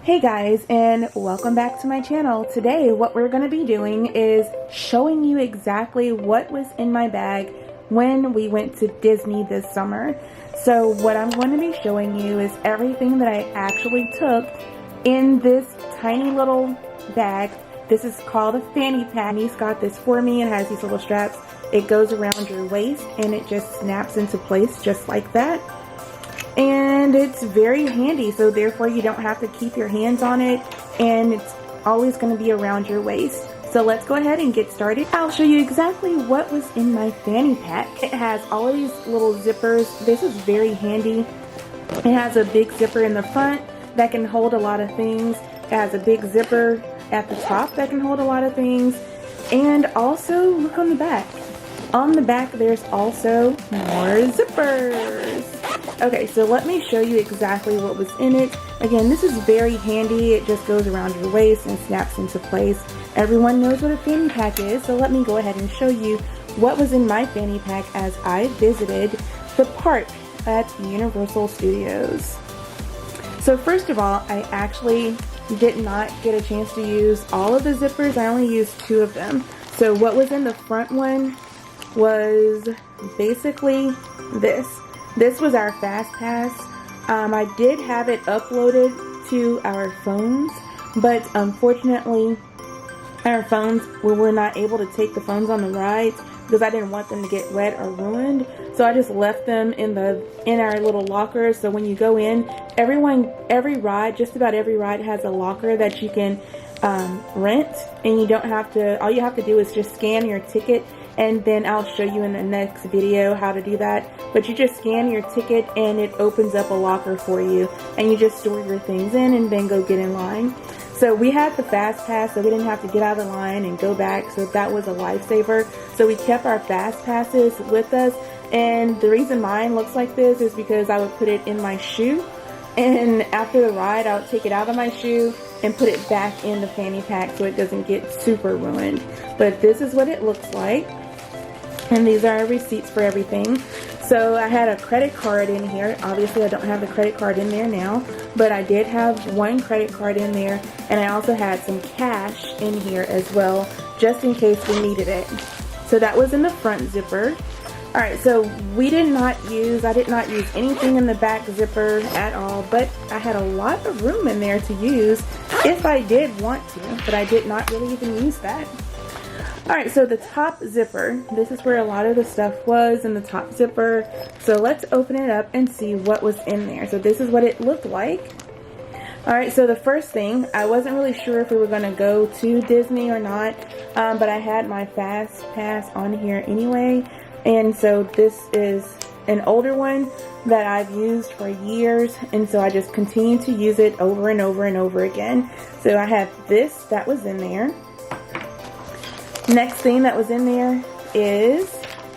Hey guys, and welcome back to my channel. Today what we're going to be doing is showing you exactly what was in my bag when we went to Disney this summer. So what I'm going to be showing you is everything that I actually took in this tiny little bag. This is called a Fanny Pack. Niece got this for me. It has these little straps. It goes around your waist and it just snaps into place just like that. And it's very handy, so therefore you don't have to keep your hands on it, and it's always going to be around your waist. So let's go ahead and get started. I'll show you exactly what was in my fanny pack. It has all of these little zippers. This is very handy. It has a big zipper in the front that can hold a lot of things. It has a big zipper at the top that can hold a lot of things. And also, look on the back. On the back there's also more zippers. Okay, so let me show you exactly what was in it. Again, this is very handy. It just goes around your waist and snaps into place. Everyone knows what a fanny pack is, so let me go ahead and show you what was in my fanny pack as I visited the park at Universal Studios. So first of all, I actually did not get a chance to use all of the zippers. I only used 2 of them. So what was in the front one was basically this. This was our Fastpass. I did have it uploaded to our phones, but unfortunately our phones, we were not able to take the phones on the rides because I didn't want them to get wet or ruined. So I just left them in our little lockers. So when you go in, every ride, just about every ride has a locker that you can rent, and you don't have to, all you have to do is just scan your ticket, and then I'll show you in the next video how to do that. But you just scan your ticket and it opens up a locker for you, and you just store your things in and then go get in line. So we had the Fast Pass, so we didn't have to get out of the line and go back, so that was a lifesaver. So we kept our Fast Passes with us, and the reason mine looks like this is because I would put it in my shoe, and after the ride I would take it out of my shoe and put it back in the fanny pack so it doesn't get super ruined. But this is what it looks like, and these are our receipts for everything. So I had a credit card in here. Obviously I don't have the credit card in there now, but I did have 1 credit card in there, and I also had some cash in here as well, just in case we needed it. So that was in the front zipper. Alright, so I did not use anything in the back zipper at all, but I had a lot of room in there to use if I did want to, but I did not really even use that. Alright, so the top zipper, this is where a lot of the stuff was in the top zipper. So let's open it up and see what was in there. So this is what it looked like. Alright, so the first thing, I wasn't really sure if we were going to go to Disney or not, but I had my Fast Pass on here anyway. And so this is an older one that I've used for years, and so I just continue to use it over and over and over again. So I have this that was in there. Next thing that was in there is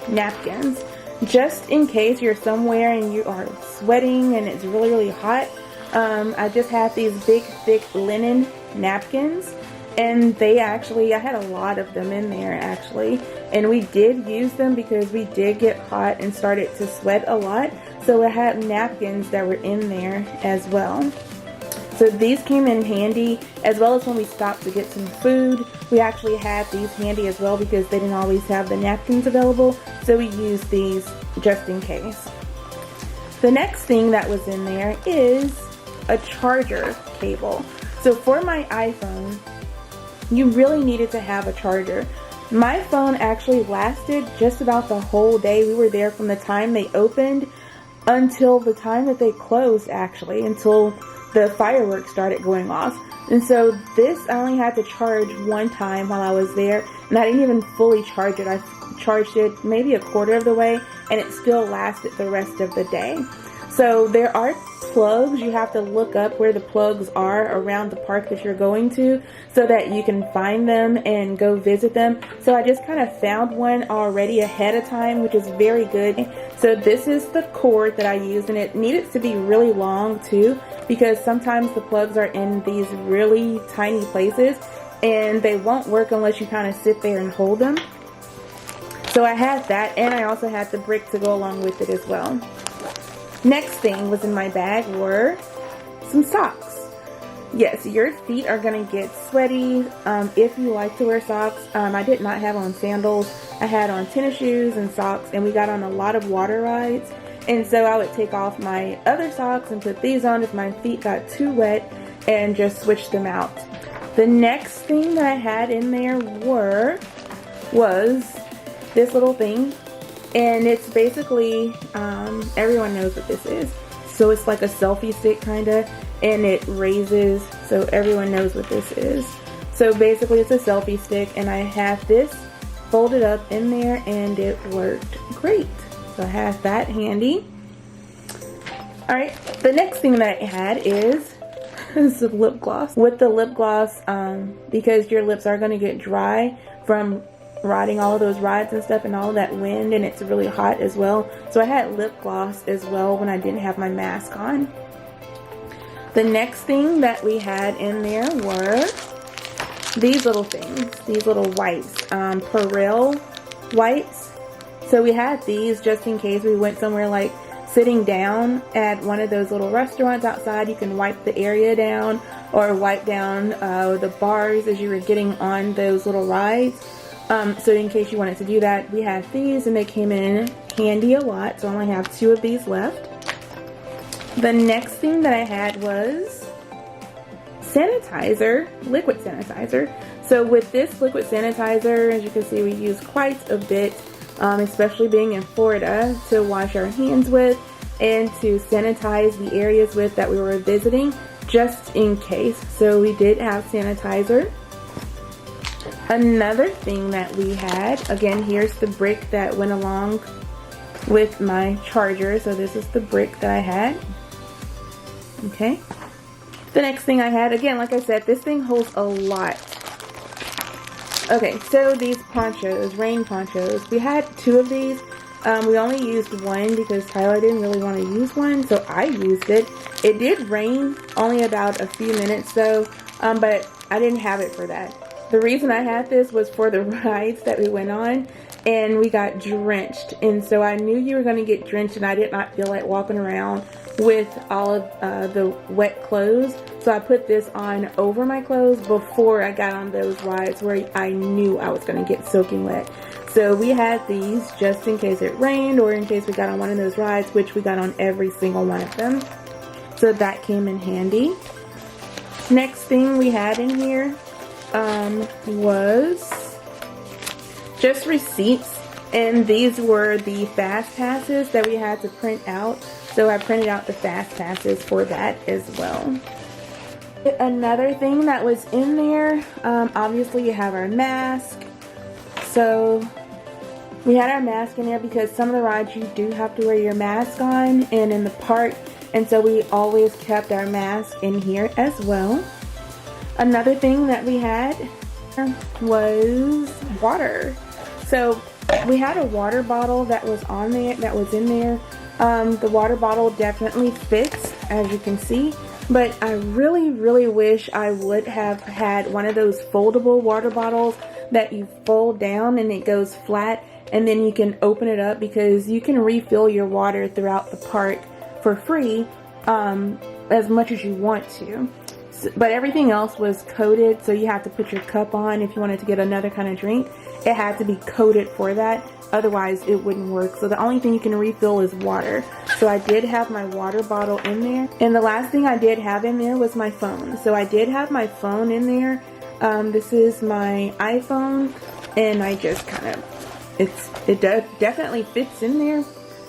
napkins. Just in case you're somewhere and you are sweating and it's really, really hot, I just had these big, thick linen napkins. And I had a lot of them in there actually. And we did use them because we did get hot and started to sweat a lot. So I had napkins that were in there as well. So these came in handy, as well as when we stopped to get some food. We actually had these handy as well because they didn't always have the napkins available. So we used these just in case. The next thing that was in there is a charger cable. So for my iPhone, you really needed to have a charger. My phone actually lasted just about the whole day. We were there from the time they opened until the time that they closed, actually, until the fireworks started going off. And so this I only had to charge 1 time while I was there, and I didn't even fully charge it. I charged it maybe a quarter of the way, and it still lasted the rest of the day. So there are plugs. You have to look up where the plugs are around the park that you're going to so that you can find them and go visit them. So I just kind of found one already ahead of time, which is very good. So this is the cord that I used, and it needed to be really long too, because sometimes the plugs are in these really tiny places and they won't work unless you kind of sit there and hold them. So I had that, and I also had the brick to go along with it as well. Next thing was in my bag were some socks. yes, your feet are going to get sweaty if you like to wear socks. I did not have on sandals. I had on tennis shoes and socks, and we got on a lot of water rides. And so I would take off my other socks and put these on if my feet got too wet and just switch them out. The next thing that I had in there was this little thing. And it's basically, everyone knows what this is. So it's like a selfie stick kind of, and it raises, so everyone knows what this is. So basically it's a selfie stick, and I have this folded up in there, and it worked great. So I have that handy. Alright, the next thing that I had is some lip gloss. With the lip gloss, because your lips are going to get dry from riding all of those rides and stuff and all of that wind, and it's really hot as well. So I had lip gloss as well when I didn't have my mask on. The next thing that we had in there were these little things, these little wipes, Perrill Wipes. So we had these just in case we went somewhere like sitting down at one of those little restaurants outside. You can wipe the area down or wipe down the bars as you were getting on those little rides. So in case you wanted to do that, we have these, and they came in handy a lot. So I only have 2 of these left. The next thing that I had was sanitizer, liquid sanitizer. So with this liquid sanitizer, as you can see, we use quite a bit, especially being in Florida, to wash our hands with and to sanitize the areas with that we were visiting, just in case. So we did have sanitizer. Another thing that we had, again, here's the brick that went along with my charger. So this is the brick that I had. Okay. The next thing I had, again, like I said, this thing holds a lot. Okay, so these ponchos, rain ponchos, we had 2 of these. We only used one because Tyler didn't really want to use one, so I used it. It did rain only about a few minutes though, but I didn't have it for that. The reason I had this was for the rides that we went on, and we got drenched. And so I knew you were going to get drenched, and I did not feel like walking around with all of the wet clothes. So I put this on over my clothes before I got on those rides where I knew I was going to get soaking wet. So we had these just in case it rained or in case we got on one of those rides, which we got on every single one of them. So that came in handy. Next thing we had in here was just receipts, and these were the fast passes that we had to print out. So I printed out the fast passes for that as well. Another thing that was in there, obviously you have our mask. So we had our mask in there because some of the rides you do have to wear your mask on, and in the park, and so we always kept our mask in here as well. Another thing that we had was water. So we had a water bottle that was on there, that was in there. The water bottle definitely fits, as you can see, but I really wish I would have had one of those foldable water bottles that you fold down and it goes flat, and then you can open it up, because you can refill your water throughout the park for free, as much as you want to. But everything else was coated, so you have to put your cup on if you wanted to get another kind of drink. It had to be coated for that, otherwise it wouldn't work. So the only thing you can refill is water. So I did have my water bottle in there. And the last thing I did have in there was my phone. So I did have my phone in there. This is my iPhone, and I just kind of, it definitely fits in there.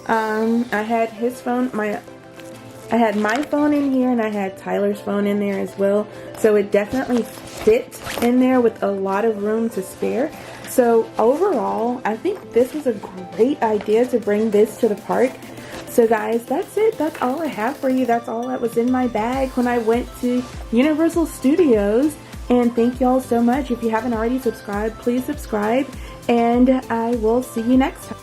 I had his phone, I had my phone in here, and I had Tyler's phone in there as well. So it definitely fit in there with a lot of room to spare. So overall, I think this was a great idea to bring this to the park. So guys, that's it. That's all I have for you. That's all that was in my bag when I went to Universal Studios. And thank y'all so much. If you haven't already subscribed, please subscribe. And I will see you next time.